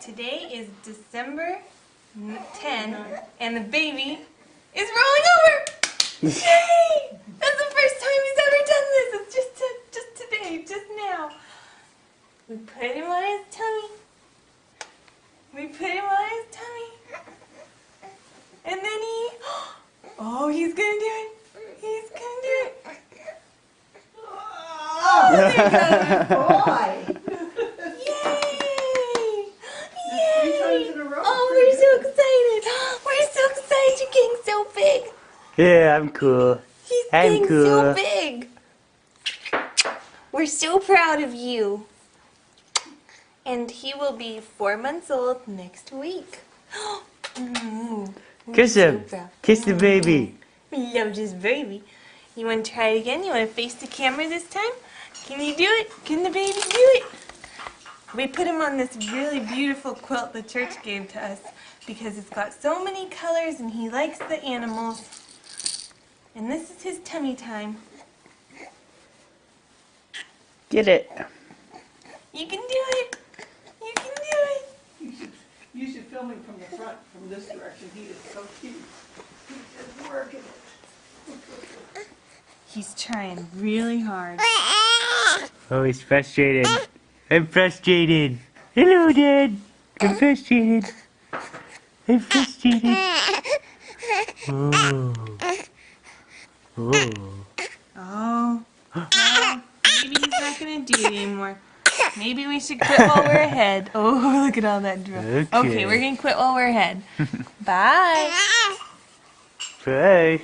Today is December 10, and the baby is rolling over. Yay! That's the first time he's ever done this. It's just today, just now. We put him on his tummy. And then oh, he's gonna do it. He's gonna do it. Oh, there you go. Boy! Yay! Three times in a row. Oh, we're so excited. We're so excited. You're getting so big. Yeah, I'm cool. He's I'm getting cool. so big. We're so proud of you. And he will be 4 months old next week. Kiss him. Kiss the baby. We love this baby. You want to try it again? You want to face the camera this time? Can you do it? Can the baby do it? We put him on this really beautiful quilt the church gave to us because it's got so many colors and he likes the animals. And this is his tummy time. Get it. You can do it. You can do it. You should film him from the front, from this direction. He is so cute. He's just working it. He's trying really hard. Oh, he's frustrated. I'm frustrated. Hello, Dad. I'm frustrated. I'm frustrated. Oh. Oh. Oh. Well, maybe he's not going to do it anymore. Maybe we should quit while we're ahead. Oh, look at all that drip. Okay, we're going to quit while we're ahead. Bye. Bye.